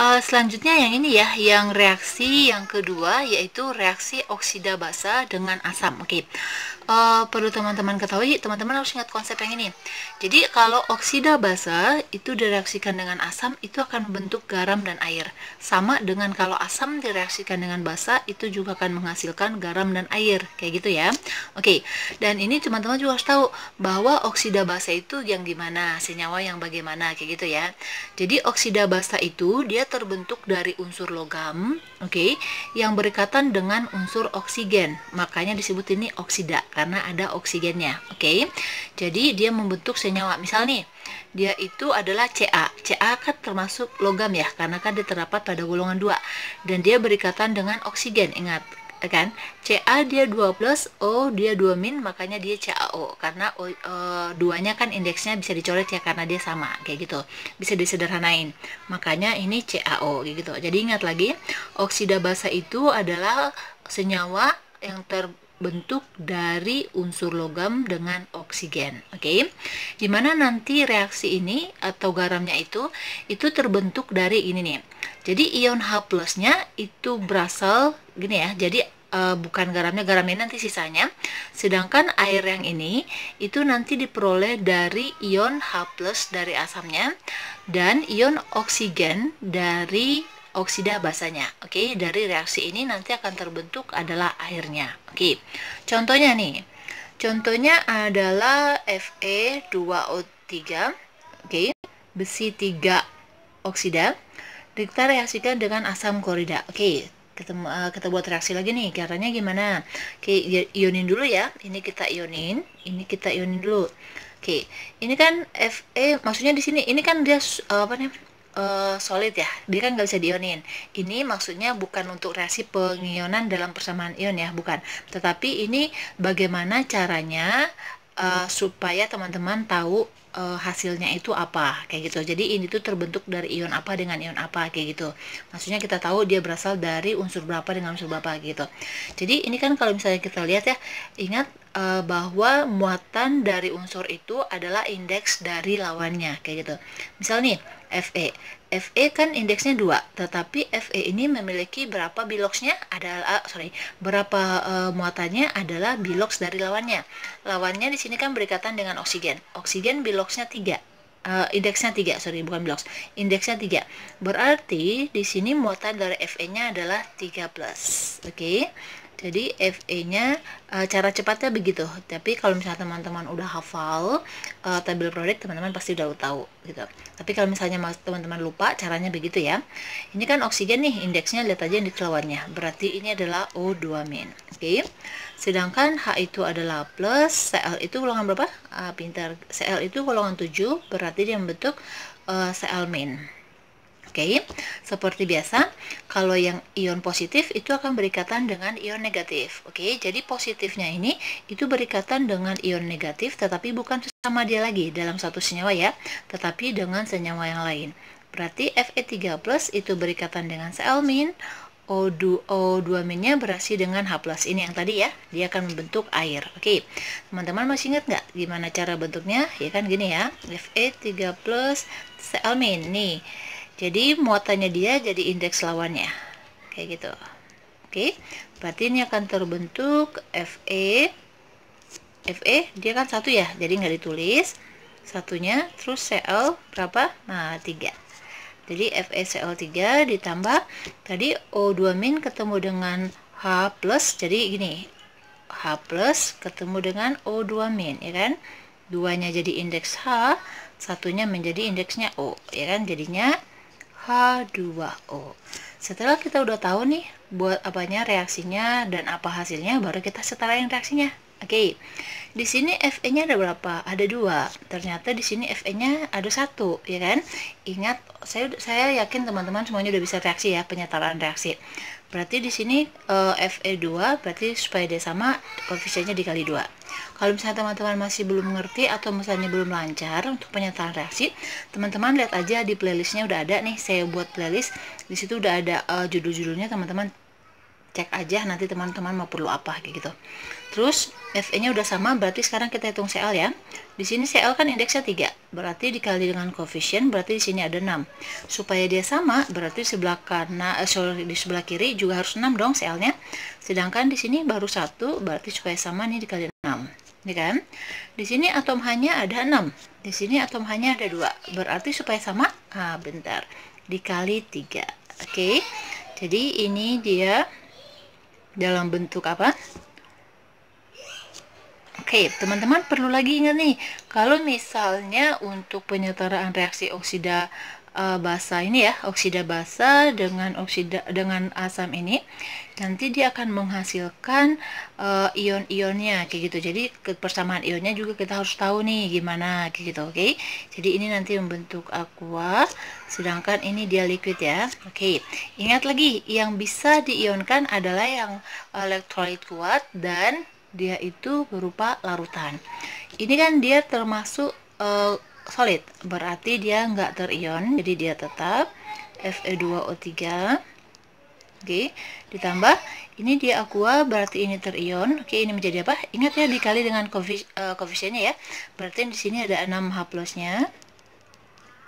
Selanjutnya yang ini ya, yang reaksi yang kedua yaitu reaksi oksida basa dengan asam. Oke. Perlu teman-teman ketahui, teman-teman harus ingat konsep yang ini. Jadi kalau oksida basa itu direaksikan dengan asam, itu akan membentuk garam dan air. Sama dengan kalau asam direaksikan dengan basa, itu juga akan menghasilkan garam dan air. Kayak gitu ya. Oke. Dan ini teman-teman juga harus tahu bahwa oksida basa itu yang gimana, senyawa yang bagaimana, kayak gitu ya. Jadi oksida basa itu dia terbentuk dari unsur logam, oke, yang berikatan dengan unsur oksigen. Makanya disebut ini oksida karena ada oksigennya, oke. Jadi dia membentuk senyawa. Misal nih, dia itu adalah Ca. Ca kan termasuk logam ya, karena kan dia terdapat pada golongan 2 dan dia berikatan dengan oksigen. Ingat kan, Ca dia 2 plus, O dia 2 min, makanya dia CaO karena duanya kan indeksnya bisa dicoret ya karena dia sama, kayak gitu, bisa disederhanain, makanya ini CaO kayak gitu. Jadi ingat lagi, oksida basa itu adalah senyawa yang terbentuk dari unsur logam dengan oksigen, oke. Dimana nanti reaksi ini atau garamnya itu terbentuk dari ini nih. Jadi ion H plusnya itu berasal gini ya, jadi bukan garamnya nanti sisanya. Sedangkan air yang ini itu nanti diperoleh dari ion H plus dari asamnya dan ion oksigen dari oksida basanya. Oke, dari reaksi ini nanti akan terbentuk adalah airnya. Oke, contohnya nih. Contohnya adalah Fe2O3. Oke, besi 3 oksida kita reaksikan dengan asam klorida. Oke, kita buat reaksi lagi nih. Caranya gimana? Oke, ionin dulu ya. Ini kita ionin dulu. Oke, ini kan Fe, maksudnya di sini ini kan dia solid ya. Dia kan nggak bisa diionin. Ini maksudnya bukan untuk reaksi pengionan dalam persamaan ion ya, bukan. Tetapi ini bagaimana caranya supaya teman-teman tahu hasilnya itu apa, kayak gitu. Jadi ini tuh terbentuk dari ion apa dengan ion apa, kayak gitu. Maksudnya kita tahu dia berasal dari unsur berapa dengan unsur berapa, gitu. Jadi ini kan kalau misalnya kita lihat ya, ingat bahwa muatan dari unsur itu adalah indeks dari lawannya, kayak gitu. Misal nih Fe kan indeksnya 2, tetapi Fe ini memiliki berapa biloxnya adalah berapa muatannya adalah bilox dari lawannya. Lawannya di sini kan berikatan dengan oksigen. Oksigen biloxnya 3. Indeksnya 3, bukan bilox. Indeksnya 3. Berarti di sini muatan dari Fe-nya adalah 3+. Oke. Jadi Fe-nya cara cepatnya begitu. Tapi kalau misalnya teman-teman udah hafal tabel periode, teman-teman pasti udah tahu gitu. Tapi kalau misalnya teman-teman lupa caranya begitu ya. Ini kan oksigen nih, indeksnya lihat aja indeks lawannya. Berarti ini adalah O2-. Oke. Sedangkan H itu adalah plus, Cl itu golongan berapa? Pintar. Cl itu golongan 7, berarti dia membentuk Cl-. Oke, seperti biasa, kalau yang ion positif itu akan berikatan dengan ion negatif. Oke, jadi positifnya ini itu berikatan dengan ion negatif, tetapi bukan sama dia lagi dalam satu senyawa ya, tetapi dengan senyawa yang lain. Berarti Fe3+ itu berikatan dengan Cl-, O2-nya berasi dengan H+. Ini yang tadi ya, dia akan membentuk air. Oke, teman-teman masih ingat nggak gimana cara bentuknya? Ya kan gini ya, Fe3+ Cl-. Nih. Jadi muatannya dia jadi indeks lawannya, kayak gitu. Oke, berarti ini akan terbentuk Fe dia kan 1 ya, jadi nggak ditulis satunya, terus Cl berapa? Nah 3. Jadi FeCl3 ditambah tadi O2- ketemu dengan H+, jadi gini, H+ ketemu dengan O2- ya kan, 2-nya jadi indeks H, satunya menjadi indeksnya O, ya kan, jadinya H2O. Setelah kita udah tahu nih buat apanya reaksinya dan apa hasilnya, baru kita setarain reaksinya. Oke. Di sini Fe-nya ada berapa? Ada 2. Ternyata di sini Fe-nya ada 1, ya kan? Ingat, saya yakin teman-teman semuanya udah bisa reaksi ya, penyetaraan reaksi. Berarti di sini Fe2 berarti supaya dia sama, koefisiennya dikali 2. Kalau misalnya teman-teman masih belum mengerti atau misalnya belum lancar untuk penyetaraan reaksi, teman-teman lihat aja di playlistnya udah ada nih, saya buat playlist. Di situ udah ada judul-judulnya, teman-teman cek aja nanti teman-teman mau perlu apa kayak gitu. Terus Fe-nya udah sama, berarti sekarang kita hitung Cl ya. Di sini Cl kan indeksnya 3, berarti dikali dengan koefisien, berarti di sini ada 6. Supaya dia sama, berarti sebelah kanan di sebelah kiri juga harus 6 dong Cl-nya. Sedangkan di sini baru 1, berarti supaya sama nih dikali 6. Ini kan? Di sini atom H-nya ada 6. Di sini atom H-nya ada 2. Berarti supaya sama, bentar. Dikali 3. Oke. Jadi ini dia dalam bentuk apa? Oke, teman-teman perlu lagi ingat nih, kalau misalnya untuk penyetaraan reaksi oksida basa ini ya, oksida basa dengan asam ini, nanti dia akan menghasilkan ion-ionnya kayak gitu. Jadi persamaan ionnya juga kita harus tahu nih gimana kayak gitu, oke? Jadi ini nanti membentuk aqua, sedangkan ini dia liquid ya. Oke, ingat lagi yang bisa diionkan adalah yang elektrolit kuat dan dia itu berupa larutan. Ini kan dia termasuk solid, berarti dia nggak terion, jadi dia tetap Fe2O3. Oke, ditambah ini dia aqua, berarti ini terion. Oke, ini menjadi apa? Ingat ya, dikali dengan koefisiennya ya. Berarti di sini ada 6H plusnya.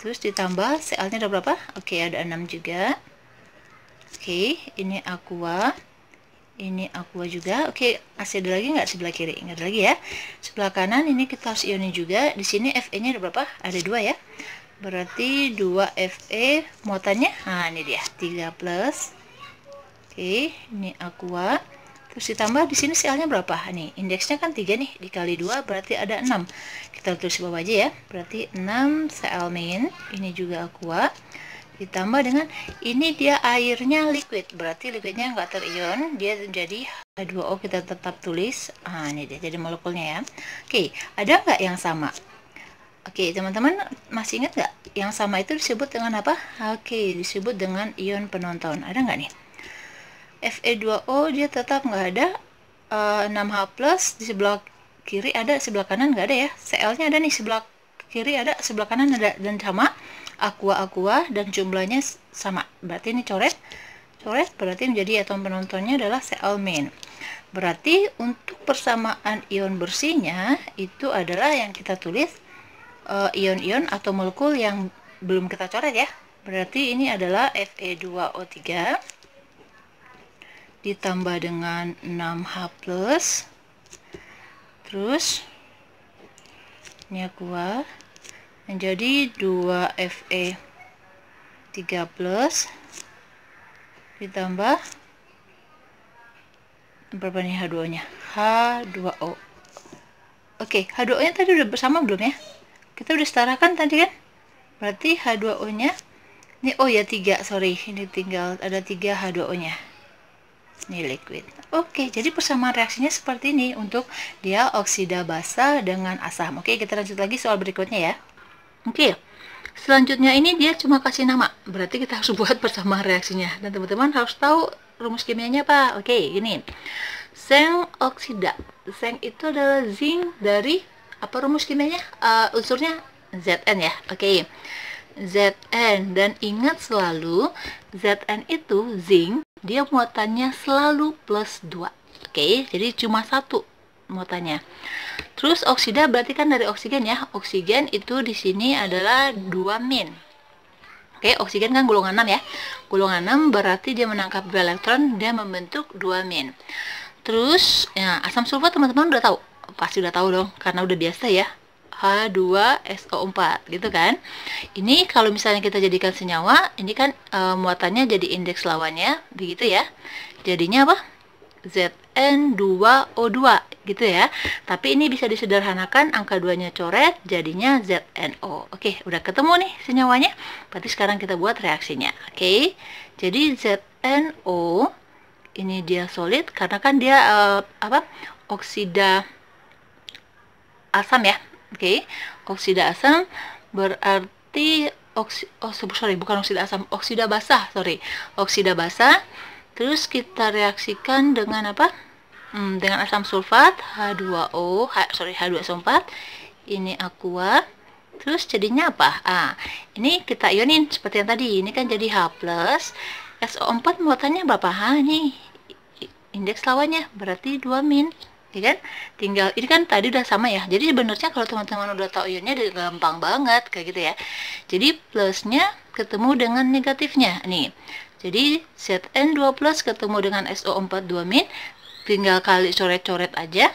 Terus ditambah Cl-nya ada berapa? Oke, ada 6 juga. Oke, ini aqua. Ini aqua juga. Oke, masih ada lagi nggak sebelah kiri? Nggak ada lagi ya. Sebelah kanan ini kita harus ionin juga. Di sini Fe-nya ada berapa? Ada 2 ya. Berarti 2 Fe muatannya. Nah, ini dia 3 plus. Oke, ini aqua. Terus ditambah di sini Cl-nya berapa? Nih, indeksnya kan 3 nih, dikali 2 berarti ada 6. Kita tulis di bawah aja ya. Berarti 6 Cl min. Ini juga aqua. Ditambah dengan ini dia airnya liquid, berarti liquidnya nggak terion, dia jadi H2O, kita tetap tulis. Ini dia jadi molekulnya ya. Oke, ada nggak yang sama? Oke, teman-teman masih ingat nggak? Yang sama itu disebut dengan apa? Oke, disebut dengan ion penonton. Ada nggak nih? Fe2O dia tetap nggak ada. 6H plus di sebelah kiri ada, sebelah kanan nggak ada ya. Cl-nya ada nih, sebelah kiri ada, sebelah kanan ada, dan sama aqua dan jumlahnya sama. Berarti ini coret berarti menjadi atom penontonnya adalah Cl min. Berarti untuk persamaan ion bersihnya itu adalah yang kita tulis ion-ion atau molekul yang belum kita coret ya. Berarti ini adalah Fe2O3 ditambah dengan 6H plus, terus ini aqua menjadi 2 Fe3 plus ditambah berapa nih H2O nya? H2O. Oke, H2O nya tadi udah bersama belum ya? Kita udah setarakan tadi kan? Berarti H2O nya ini, oh ya 3, sorry, ini tinggal ada 3 H2O nya. Ini liquid. Oke, jadi persamaan reaksinya seperti ini untuk dia oksida basa dengan asam. Oke, kita lanjut lagi soal berikutnya ya. Oke, selanjutnya ini dia cuma kasih nama, berarti kita harus buat persamaan reaksinya, dan teman-teman harus tahu rumus kimianya apa. Oke, ini seng oksida. Seng itu adalah zinc dari apa rumus kimianya? Unsurnya Zn ya. Oke, Zn, dan ingat selalu Zn itu zinc, dia muatannya selalu plus 2. Oke, jadi cuma 1 muatannya. Terus oksida berarti kan dari oksigen ya. Oksigen itu di sini adalah 2 min. Oke, oksigen kan golongan 6 ya. Golongan 6 berarti dia menangkap 2 elektron, dia membentuk 2 min. Terus ya, asam sulfat teman-teman udah tahu. Pasti udah tahu dong karena udah biasa ya. H2SO4 gitu kan. Ini kalau misalnya kita jadikan senyawa, ini kan muatannya jadi indeks lawannya begitu ya. Jadinya apa? Zn2O2 gitu ya. Tapi ini bisa disederhanakan, angka 2-nya coret, jadinya ZNO. Oke, udah ketemu nih senyawanya. Berarti sekarang kita buat reaksinya. Oke, jadi ZNO ini dia solid karena kan dia oksida asam ya. Oke, oksida asam berarti bukan oksida asam, oksida basah, oksida basah. Terus kita reaksikan dengan apa? Dengan asam sulfat H2SO4. Ini aqua. Terus jadinya apa? Ini kita ionin seperti yang tadi. Ini kan jadi H plus. SO4 muatannya berapa? Nih. indeks lawannya, berarti 2 min. Ya kan? Tinggal, ini kan tadi udah sama ya. Jadi sebenarnya kalau teman-teman udah tahu ionnya udah gampang banget kayak gitu ya. Jadi plusnya ketemu dengan negatifnya. Nih. Jadi Zn2 plus ketemu dengan SO4 2 min, tinggal kali coret-coret aja.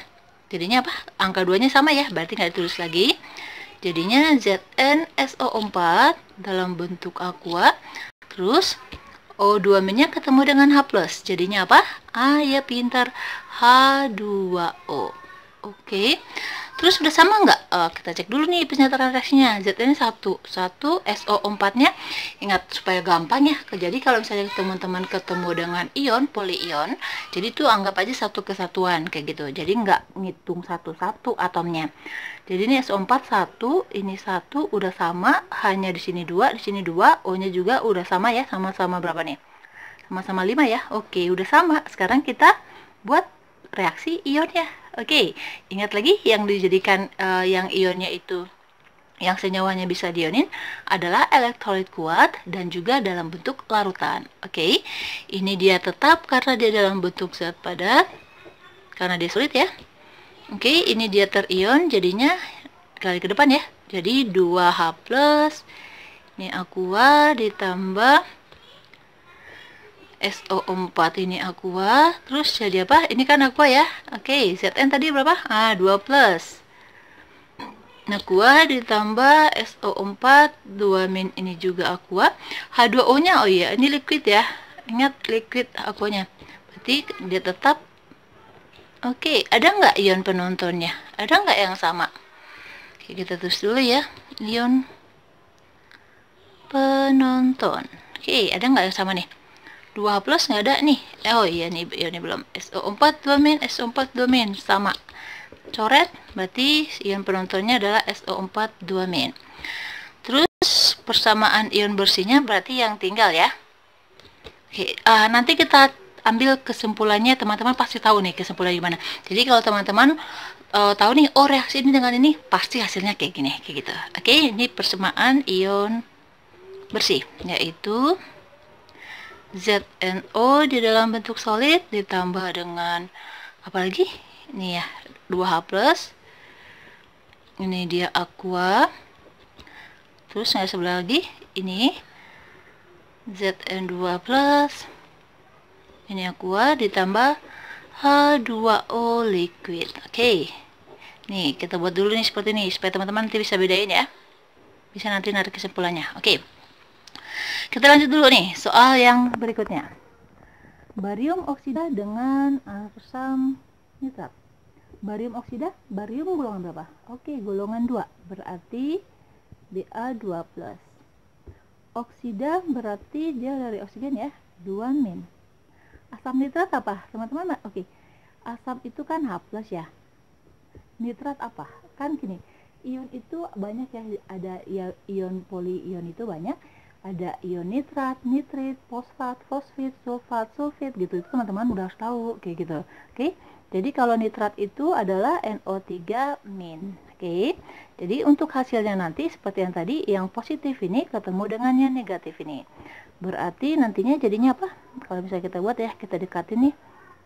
Jadinya apa? Angka 2-nya sama ya, berarti nggak ditulis lagi. Jadinya ZnSO4 dalam bentuk aqua. Terus O2 minnya ketemu dengan H+. Jadinya apa? Ya pintar. H2O. Oke. Terus udah sama nggak? Kita cek dulu nih penyataan reaksinya. Zn 1. 1 SO4-nya. Ingat supaya gampang ya. Jadi kalau misalnya teman-teman ketemu dengan ion, polyion, jadi tuh anggap aja satu kesatuan kayak gitu. Jadi nggak ngitung satu-satu atomnya. Jadi ini SO4 1, ini 1 udah sama, hanya di sini 2, di sini 2, O-nya juga udah sama ya, sama-sama berapa nih? Sama-sama 5 ya. Oke, udah sama. Sekarang kita buat reaksi ionnya. Oke, ingat lagi yang dijadikan yang ionnya itu, yang senyawanya bisa dionin adalah elektrolit kuat dan juga dalam bentuk larutan. Oke, ini dia tetap karena dia dalam bentuk zat padat, karena dia sulit ya. Oke, ini dia terion, jadinya kali ke depan ya. Jadi 2H+, ini aqua ditambah SO4 ini aqua, terus jadi apa? Ini kan aqua ya. Oke, Zn tadi berapa? 2 plus. Aqua ditambah SO4 2 min, ini juga aqua. H2O-nya, oh iya, ini liquid ya. Ingat liquid aquanya. Berarti dia tetap. Oke, ada nggak ion penontonnya? Ada nggak yang sama? Oke, kita tulis dulu ya. Ion penonton. Oke, ada nggak yang sama nih? 2H plus nggak ada nih. Oh iya nih, ionnya belum. SO4 2 min, SO4 2 min. Sama. Coret, berarti ion penontonnya adalah SO4 2 min. Terus persamaan ion bersihnya berarti yang tinggal ya. Oke, nanti kita ambil kesimpulannya, teman-teman pasti tahu nih kesimpulannya gimana. Jadi kalau teman-teman tahu nih, oh reaksi ini dengan ini pasti hasilnya kayak gini, kayak gitu. Oke, ini persamaan ion bersih, yaitu ZNO di dalam bentuk solid ditambah dengan apa lagi? Ini ya, 2H+. Ini dia aqua. Terus yang sebelah lagi ini Zn2+. Ini aqua ditambah H2O liquid. Oke. Nih, kita buat dulu nih seperti ini supaya teman-teman nanti bisa bedain ya. Bisa nanti narik kesimpulannya. Oke. Kita lanjut dulu nih soal yang berikutnya. Barium oksida dengan asam nitrat. Barium oksida, barium golongan berapa? Oke, golongan 2. Berarti Ba2+. Oksida berarti dia dari oksigen ya, 2 min. Asam nitrat apa? Teman-teman, oke. Asam itu kan H+ ya. Nitrat apa? Kan gini, ion itu banyak ya, ada ion polyion itu banyak. Ada ion nitrat, nitrit, fosfat, fosfit, sulfat, sulfit gitu. Itu teman-teman udah harus tahu kayak gitu. Oke. Jadi kalau nitrat itu adalah NO3 min. Oke. Jadi untuk hasilnya nanti seperti yang tadi, yang positif ini ketemu dengan yang negatif ini. Berarti nantinya jadinya apa? Kalau bisa kita buat ya, kita dekatin nih.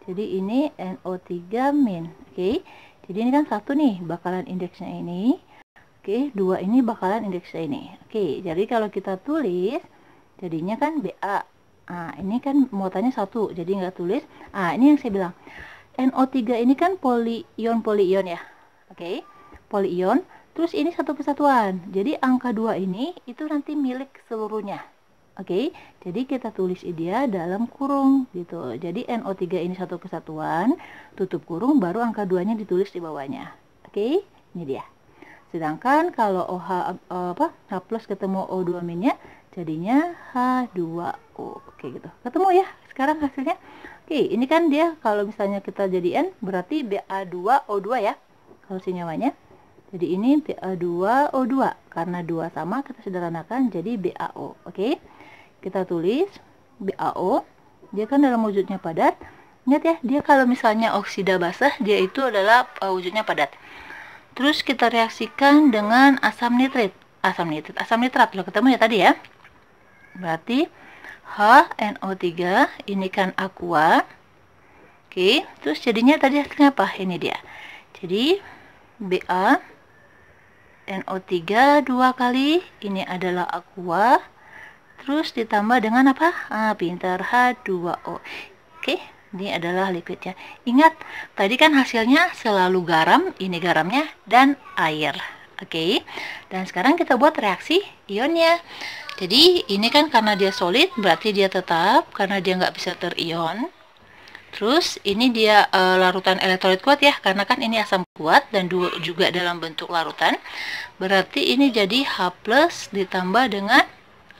Jadi ini NO3 min. Oke. Jadi ini kan 1 nih bakalan indeksnya ini. Oke, 2 ini bakalan indeksnya ini. Oke, jadi kalau kita tulis jadinya kan Ba. Ini kan muatannya 1, jadi nggak tulis. Ini yang saya bilang. NO3 ini kan polyion ya. Oke. Polyion. Terus ini satu kesatuan. Jadi angka 2 ini itu nanti milik seluruhnya. Oke, jadi kita tulis dia dalam kurung gitu. Jadi NO3 ini satu kesatuan, tutup kurung, baru angka 2-nya ditulis di bawahnya. Oke, ini dia. Sedangkan kalau H plus ketemu O2 minnya, jadinya H2O. Oke gitu. Ketemu ya sekarang hasilnya. Oke, ini kan dia kalau misalnya kita jadiin berarti Ba2O2 ya. Kalau senyawanya. Jadi ini Ba2O2. Karena 2 sama kita sederhanakan jadi BaO. Oke. Kita tulis BaO, dia kan dalam wujudnya padat. Ingat ya, dia kalau misalnya oksida basah, dia itu adalah wujudnya padat. Terus kita reaksikan dengan asam nitrit. Asam nitrat lo ketemu ya tadi ya. Berarti HNO3 ini kan aqua. Oke, terus jadinya tadi hasilnya apa? Ini dia. Jadi Ba NO3 2 kali, ini adalah aqua. Terus ditambah dengan apa? Pintar, H2O. Oke, ini adalah liquidnya. Ingat, tadi kan hasilnya selalu garam, ini garamnya, dan air. Oke, dan sekarang kita buat reaksi ionnya. Jadi ini kan karena dia solid, berarti dia tetap, karena dia nggak bisa terion. Terus ini dia larutan elektrolit kuat ya, karena kan ini asam kuat dan juga dalam bentuk larutan. Berarti ini jadi H+ ditambah dengan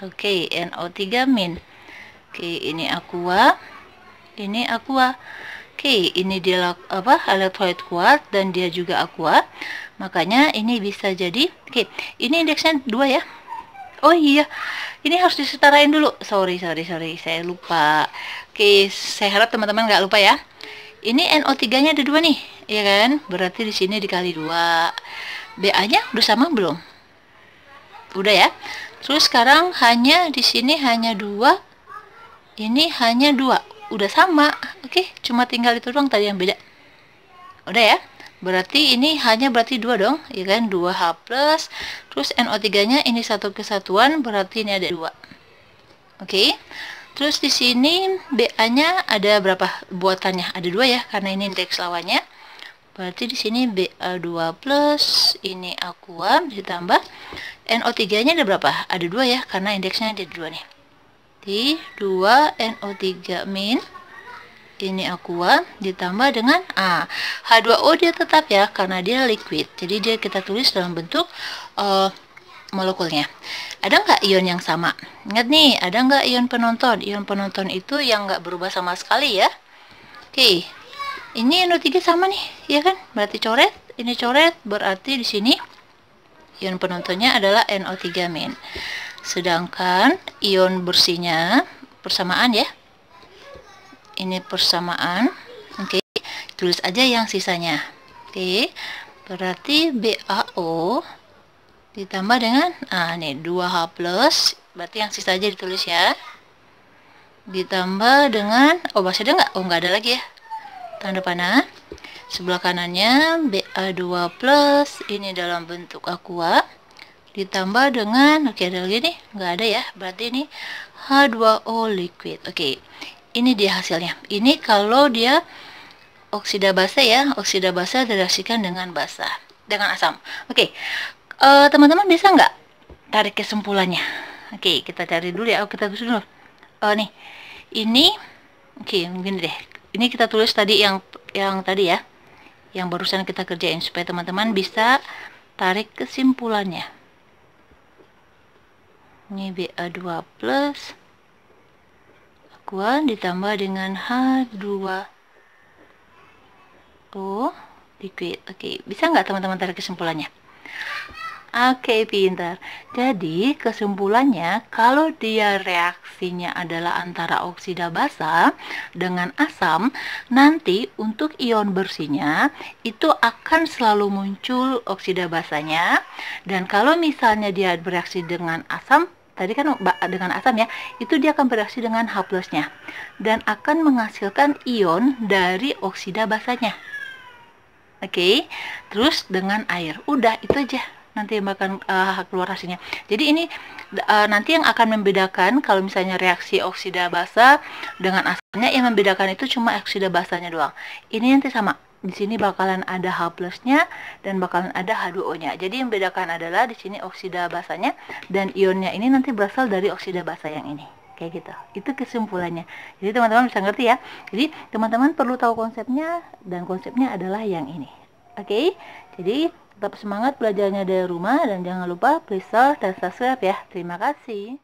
NO3-. Oke, ini aqua. Ini aqua. Oke, ini dia elektrolit kuat dan dia juga aqua. Makanya ini bisa jadi ini indeksnya 2 ya. Oh iya, ini harus disetarain dulu. Sorry, saya lupa. Oke, saya harap teman-teman nggak lupa ya. Ini NO3-nya ada 2 nih, ya kan? Berarti di sini dikali 2. Ba-nya udah sama belum? Udah ya. Terus sekarang hanya di sini hanya 2. Ini hanya 2. Udah sama. Oke, cuma tinggal itu doang tadi yang beda. Udah ya. Berarti ini hanya berarti 2 dong, ya kan? 2H+, terus NO3-nya ini satu kesatuan, berarti ini ada 2. Oke. Terus di sini Ba-nya ada berapa buatannya? Ada 2 ya, karena ini indeks lawannya. Berarti di sini Ba2+, ini aqua ditambah NO3-nya ada berapa? Ada 2 ya, karena indeksnya ada 2 nih. Di 2 NO3-. Ini aqua ditambah dengan H2O dia tetap ya, karena dia liquid. Jadi dia kita tulis dalam bentuk molekulnya. Ada nggak ion yang sama? Ingat nih, ada nggak ion penonton? Ion penonton itu yang nggak berubah sama sekali ya. Oke, ini NO3 sama nih, ya kan? Berarti coret, ini coret, berarti di sini ion penontonnya adalah NO3-. Sedangkan ion bersihnya persamaan ya. Ini persamaan. Oke, tulis aja yang sisanya. Oke, berarti BaO ditambah dengan nih 2H+, berarti yang sisa aja ditulis ya. Ditambah dengan masih ada nggak? Nggak ada lagi ya. Tanda panah. Sebelah kanannya Ba2+, ini dalam bentuk aqua. Ditambah dengan ada lagi nih, nggak ada ya. Berarti ini H2O liquid. Oke. Ini dia hasilnya. Ini kalau dia oksida basa ya, oksida basa direaksikan dengan basa, dengan asam. Oke, teman-teman bisa nggak tarik kesimpulannya? Oke, kita cari dulu ya. Kita tulis dulu. Nih, ini, mungkin deh. Ini kita tulis tadi yang tadi ya, yang barusan kita kerjain supaya teman-teman bisa tarik kesimpulannya. Ini Ba2+. Ditambah dengan H2O liquid. Oke, bisa nggak teman-teman tarik kesimpulannya? Oke, pintar. Jadi kesimpulannya, kalau dia reaksinya adalah antara oksida basa dengan asam, nanti untuk ion bersihnya itu akan selalu muncul oksida basanya. Dan kalau misalnya dia bereaksi dengan asam, tadi kan dengan asam ya, itu dia akan bereaksi dengan H+-nya dan akan menghasilkan ion dari oksida basanya. Oke, terus dengan air. Udah, itu aja. Nanti bakal keluar hasilnya. Jadi ini nanti yang akan membedakan kalau misalnya reaksi oksida basa dengan asamnya, yang membedakan itu cuma oksida basanya doang. Ini nanti sama. Di sini bakalan ada H+-nya dan bakalan ada H2O-nya. Jadi yang membedakan adalah di sini oksida basanya dan ionnya ini nanti berasal dari oksida basa yang ini. Kayak gitu. Itu kesimpulannya. Jadi teman-teman bisa ngerti ya. Jadi teman-teman perlu tahu konsepnya, dan konsepnya adalah yang ini. Oke? Jadi tetap semangat belajarnya dari rumah dan jangan lupa please share dan subscribe ya. Terima kasih.